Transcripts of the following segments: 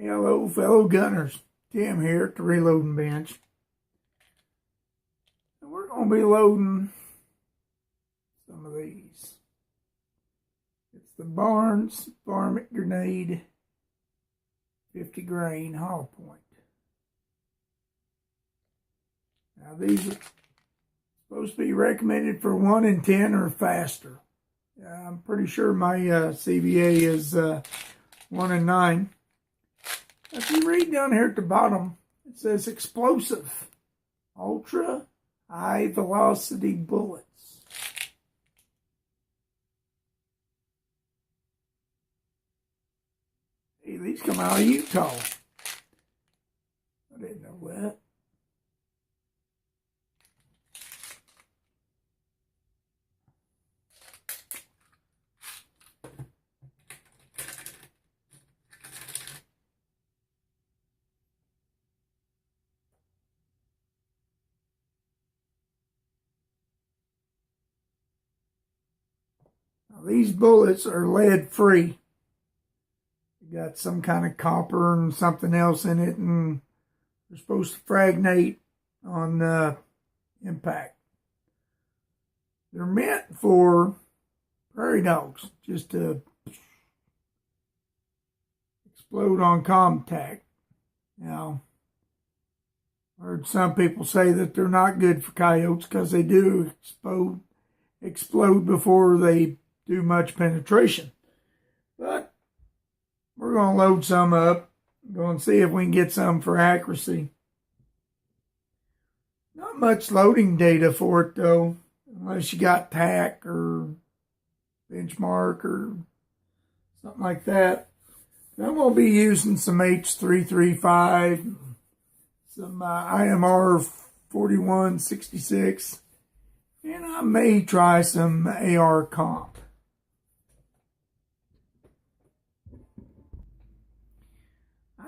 Hello, fellow gunners. Tim here at the reloading bench. And we're going to be loading some of these. It's the Barnes Varmint Grenade 50 grain hollow point. Now these are supposed to be recommended for 1 in 10 or faster. I'm pretty sure my CVA is 1 in 9. If you read down here at the bottom, it says explosive, ultra high velocity bullets. Hey, these come out of Utah. I didn't know that. Now, these bullets are lead free. Got some kind of copper and something else in it, and they're supposed to fragnate on impact. They're meant for prairie dogs, just to explode on contact. Now, I heard some people say that they're not good for coyotes because they do explode before they do much penetration. But we're going to load some up. Going to see if we can get some for accuracy. Not much loading data for it though, unless you got TAC or benchmark or something like that. Then we'll be using some H335, some IMR 4166, and I may try some AR comp.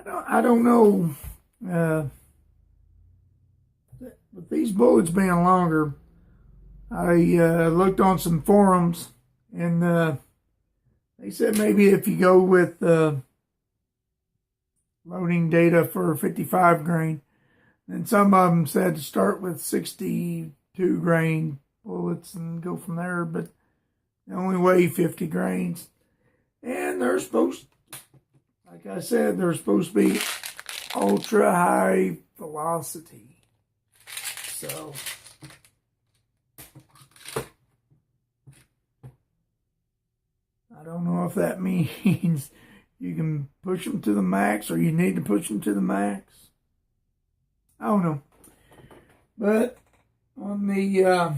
I don't know, with these bullets being longer, I looked on some forums, and they said maybe if you go with loading data for 55 grain, then some of them said to start with 62 grain bullets and go from there, but they only weigh 50 grains, and they're supposed, like I said, they're supposed to be ultra high velocity. So I don't know if that means you can push them to the max or you need to push them to the max. I don't know. But on the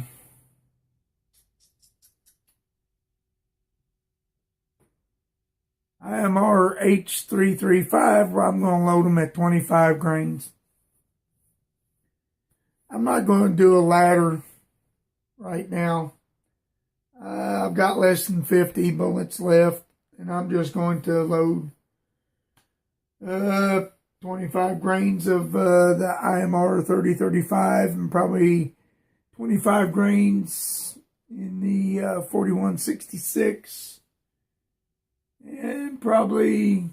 IMR H335, where I'm going to load them at 25 grains. I'm not going to do a ladder right now. I've got less than 50 bullets left, and I'm just going to load 25 grains of the IMR 3035 and probably 25 grains in the 4166. And probably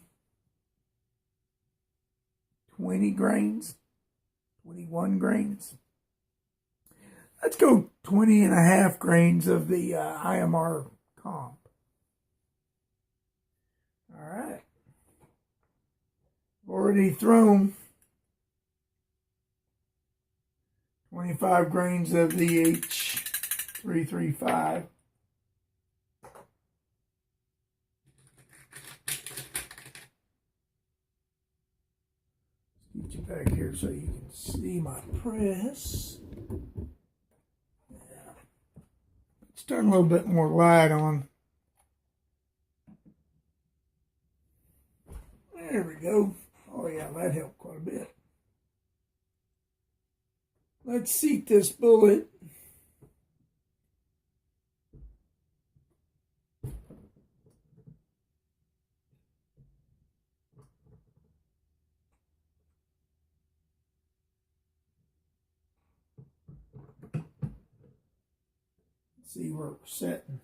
20 grains, 21 grains. Let's go 20 and a half grains of the IMR comp. All right. Already thrown 25 grains of the H335. Get you back here so you can see my press. Yeah. Let's turn a little bit more light on. There we go. Oh yeah, that helped quite a bit. Let's seat this bullet. See where we're sitting.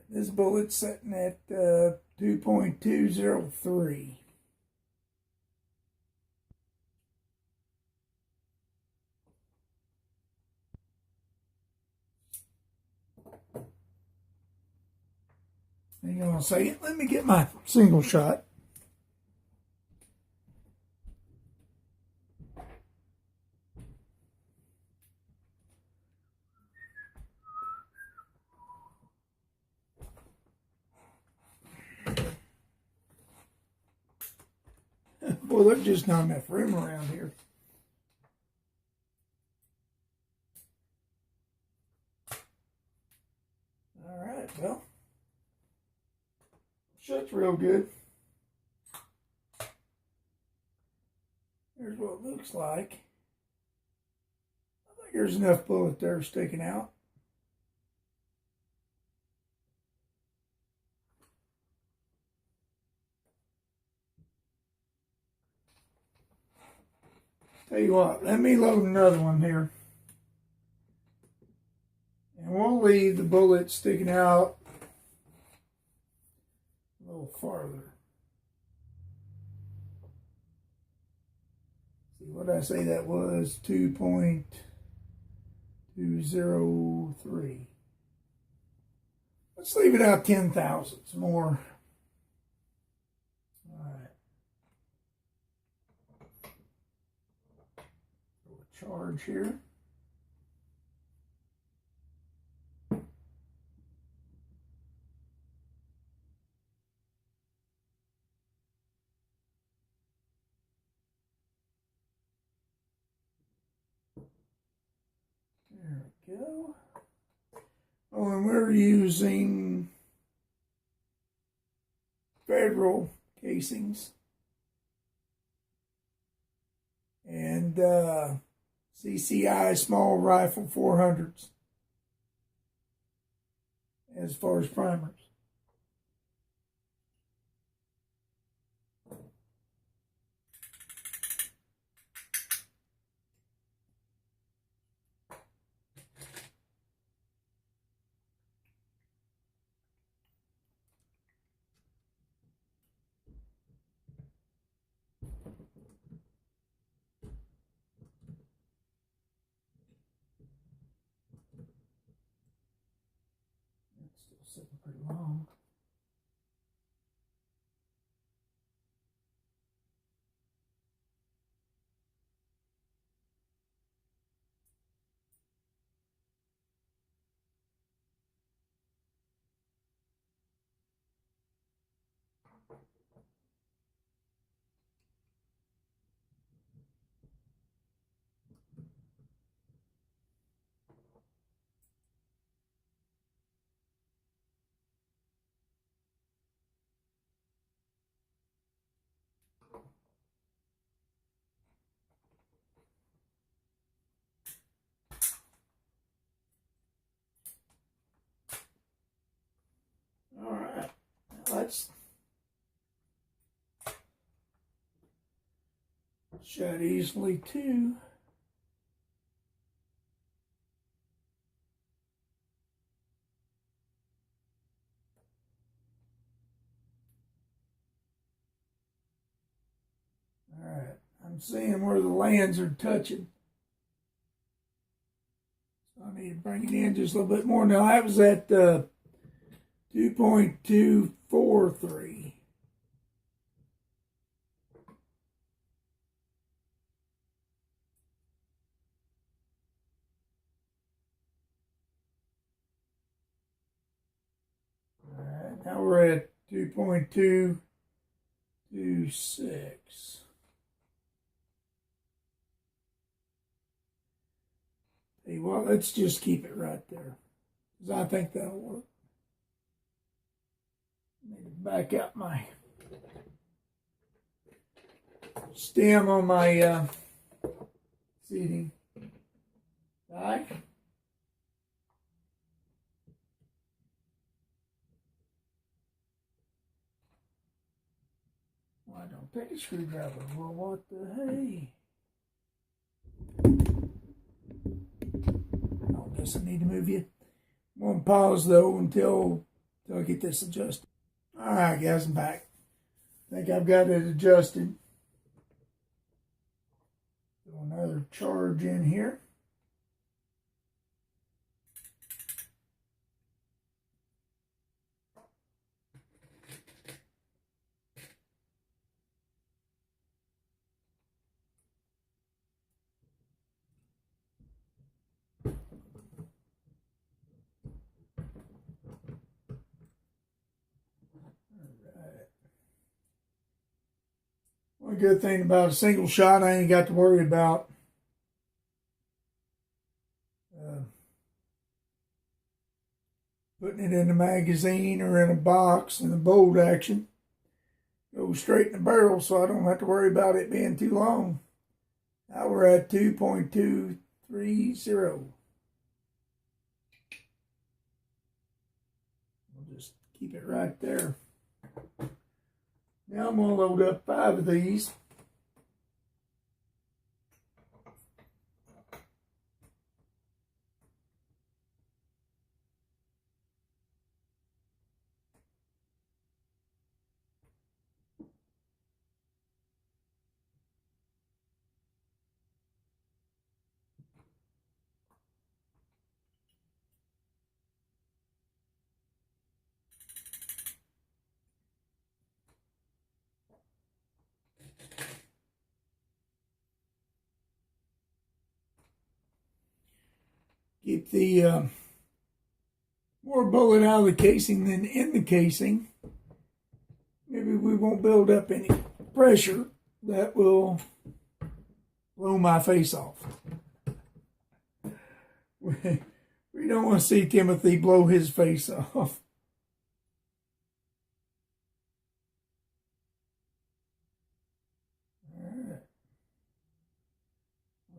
This bullet's sitting at 2.203. Hang on a second. Let me get my single shot. Boy, there's just not enough room around here. All right, well, shuts real good. Here's what it looks like. I think there's enough bullet there sticking out. Tell you what, let me load another one here. And we'll leave the bullet sticking out a little farther. See, what did I say that was? 2.203. Let's leave it out 10 thousandths more. All right. Charge here. There we go. Oh, and we're using Federal casings and CCI small rifle 400s as far as primers. Still sitting pretty long. All right, now let's shut easily too. All right, I'm seeing where the lands are touching. So I need to bring it in just a little bit more. Now that was at 2.243. All right, now we're at 2.226. Hey, well, let's just keep it right there, because I think that'll work. Need to back out my stem on my seating die. Well, I don't take a screwdriver. Well, what the hey? I guess I need to move you. I'm going to pause though until until I get this adjusted. All right, guys, I'm back. I think I've got it adjusted. Throw another charge in here. One good thing about a single shot, I ain't got to worry about putting it in a magazine or in a box in a bolt action. Goes straight in the barrel, so I don't have to worry about it being too long. Now we're at 2.230. We'll just keep it right there. Now I'm going to load up 5 of these. Keep the more bullet out of the casing than in the casing. Maybe we won't build up any pressure that will blow my face off. We don't want to see Timothy blow his face off.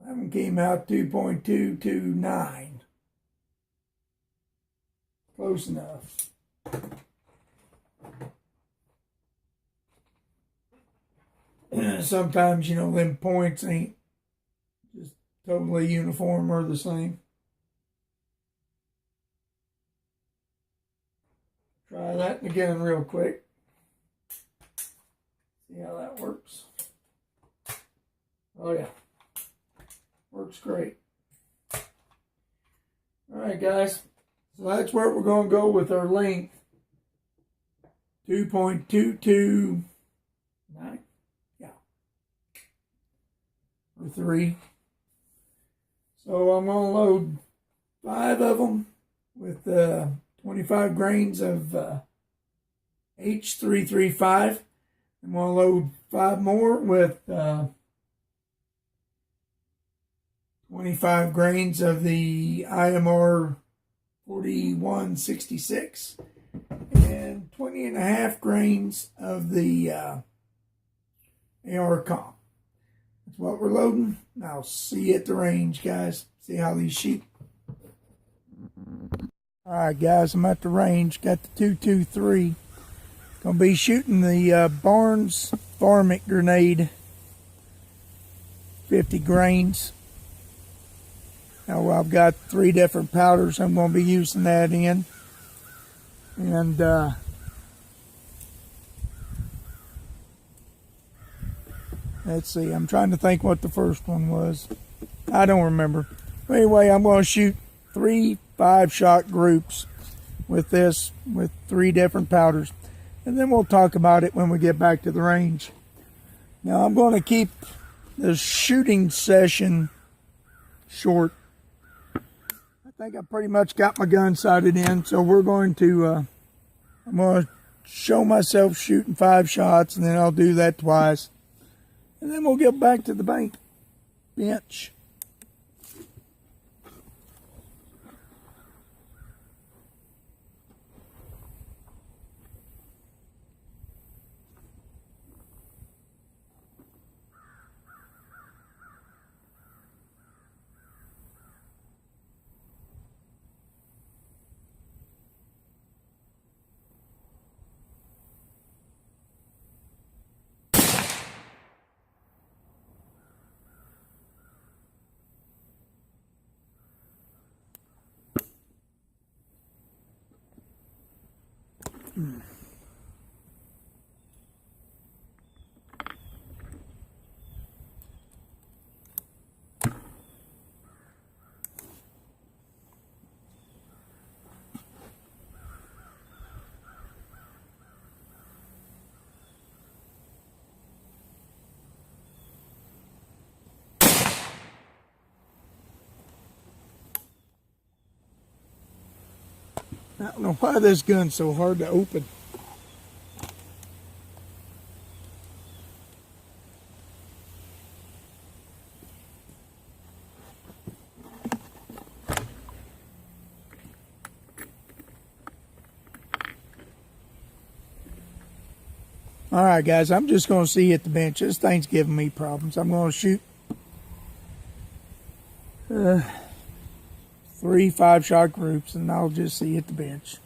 That one came out 2.229. Close enough. Sometimes, them points ain't just totally uniform or the same. Try that again real quick. See how that works. Oh yeah. Works great. All right, guys. So that's where we're going to go with our length. 2.229. Yeah. Or 3. So I'm going to load 5 of them with 25 grains of H335. I'm going to load 5 more with 25 grains of the IMR 4166 and 20.5 grains of the AR comp. That's what we're loading. I'll see you at the range, guys. See how these shoot. All right, guys, I'm at the range. Got the 223. Gonna be shooting the Barnes varmint grenade, 50 grains. Now I've got 3 different powders I'm going to be using that in. And let's see, I'm trying to think what the first one was. I don't remember. But anyway, I'm going to shoot 3 5-shot groups with this, with 3 different powders. And then we'll talk about it when we get back to the range. Now I'm going to keep the shooting session short. I think I pretty much got my gun sighted in, so we're going to, I'm going to show myself shooting 5 shots, and then I'll do that twice. And then we'll get back to the bench. I don't know why this gun's so hard to open. All right, guys, I'm just going to see at the bench. This thing's giving me problems. I'm going to shoot 3 5-shot groups, and I'll just see at the bench.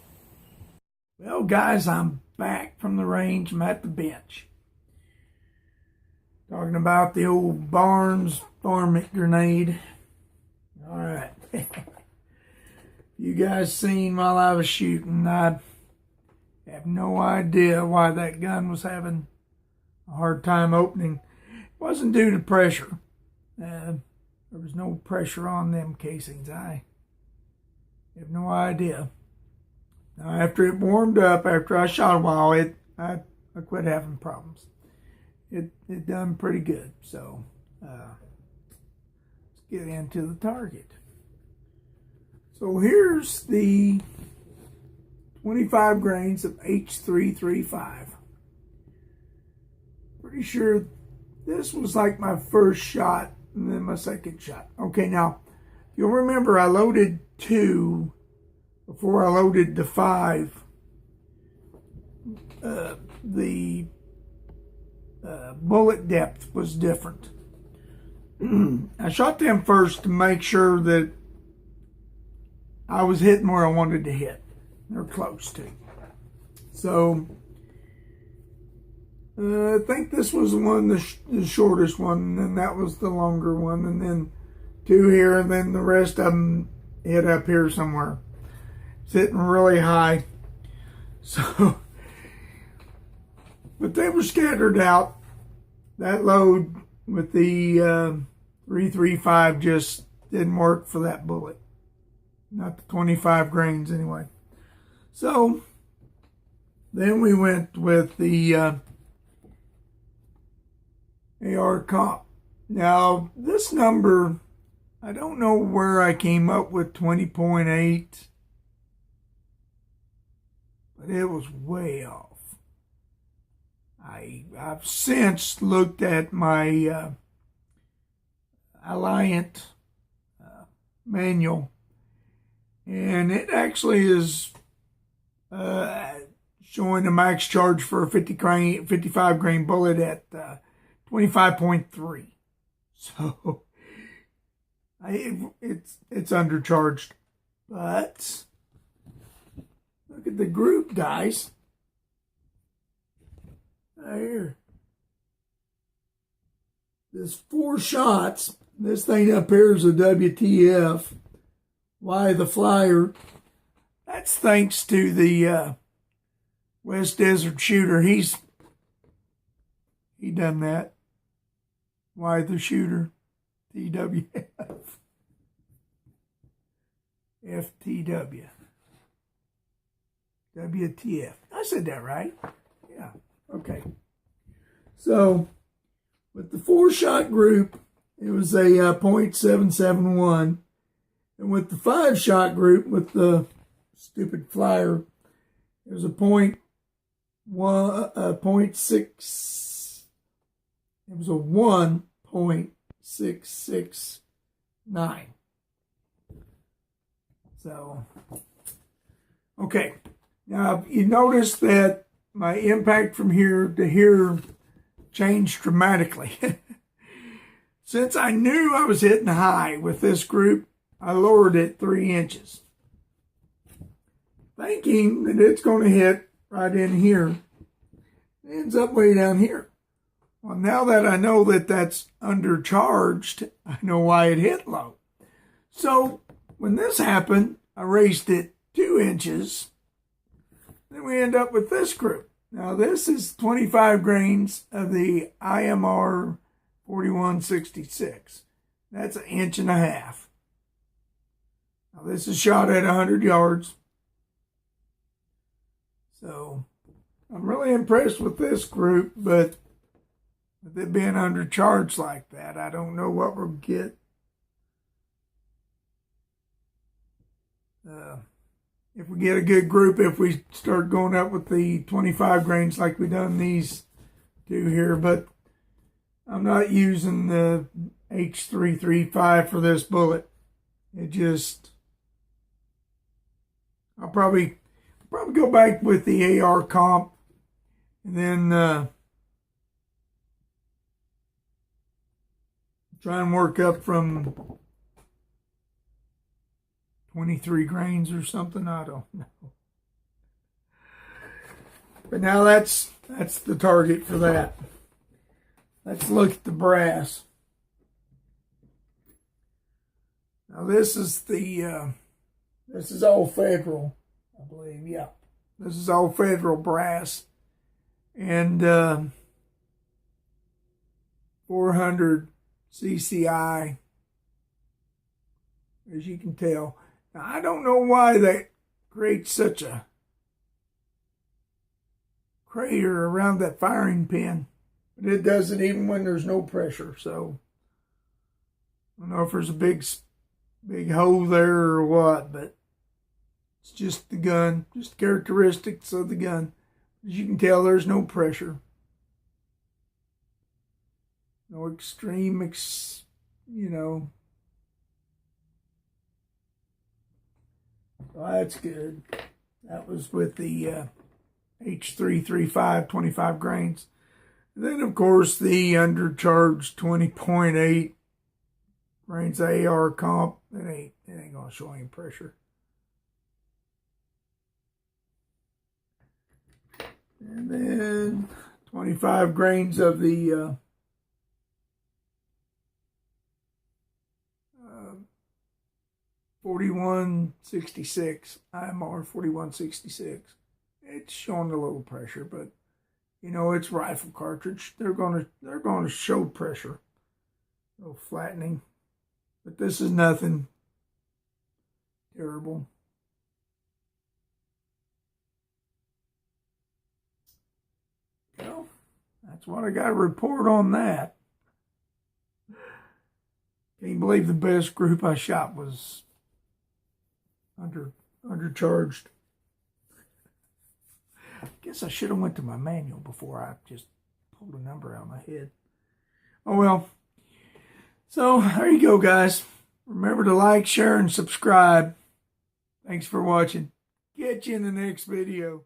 Well, guys, I'm back from the range. I'm at the bench. Talking about the old Barnes varmint grenade. All right. You guys seen while I was shooting, I have no idea why that gun was having a hard time opening. It wasn't due to pressure. There was no pressure on them casings. I have no idea. Now, after it warmed up, after I shot a while, I quit having problems. It done pretty good. So let's get into the target. So here's the 25 grains of H335. Pretty sure this was like my first shot and then my second shot. Okay, now, you'll remember I loaded 2 before I loaded the 5. The bullet depth was different. I shot them first to make sure that I was hitting where I wanted to hit. They're close to. So, I think this was the shortest one, and then that was the longer one, and then 2 here, and then the rest of them hit up here somewhere. It's hitting really high. So, but they were scattered out. That load with the 335 just didn't work for that bullet. Not the 25 grains anyway. So then we went with the AR comp. Now this number, I don't know where I came up with 20.8, but it was way off. I've since looked at my Alliant manual, and it actually is showing a max charge for a 55 grain bullet at 25.3. So it's undercharged. But look at the group, guys. There. There's 4 shots. This thing up here is a WTF. Why the flyer? That's thanks to the West Desert shooter. He done that. Why the shooter? TWF. FTW. WTF. I said that right. Yeah. Okay. So, with the 4-shot group, it was a .771. And with the 5-shot group, with the stupid flyer, it was a .6. It was a 1.669. So, okay. Now, you notice that my impact from here to here changed dramatically. Since I knew I was hitting high with this group, I lowered it 3 inches, thinking that it's going to hit right in here. It ends up way down here. Well, now that I know that that's undercharged, I know why it hit low. So when this happened, I raised it 2 inches, Then we end up with this group. Now this is 25 grains of the IMR 4166. That's 1.5 inches. Now this is shot at 100 yards. So I'm really impressed with this group, but with it being undercharged like that, I don't know what we'll get. If we get a good group, if we start going up with the 25 grains like we done these two here, but I'm not using the H335 for this bullet. It just, I'll probably go back with the AR comp, and then try and work up from 23 grains or something. I don't know. But now that's the target for that. Let's look at the brass. Now this is all federal, I believe. Yeah, this is all federal brass, and 400 CCI, as you can tell. Now, I don't know why that creates such a crater around that firing pin, but it does it even when there's no pressure. So I don't know if there's a big hole there or what, but it's just the gun, just characteristics of the gun. As you can tell, there's no pressure. No extreme, Well, that's good. That was with the H335, 25 grains. And then, of course, the undercharged 20.8 grains AR comp. It ain't going to show any pressure. And then 25 grains of the 4166, IMR 4166. It's showing a little pressure, but it's rifle cartridge. They're gonna show pressure, a little flattening, but this is nothing terrible. Well, that's what I got to report on that. Can't believe the best group I shot was undercharged. I guess I should have went to my manual before I just pulled a number out of my head. Oh well. So there you go, guys. Remember to like, share, and subscribe. Thanks for watching. Catch you in the next video.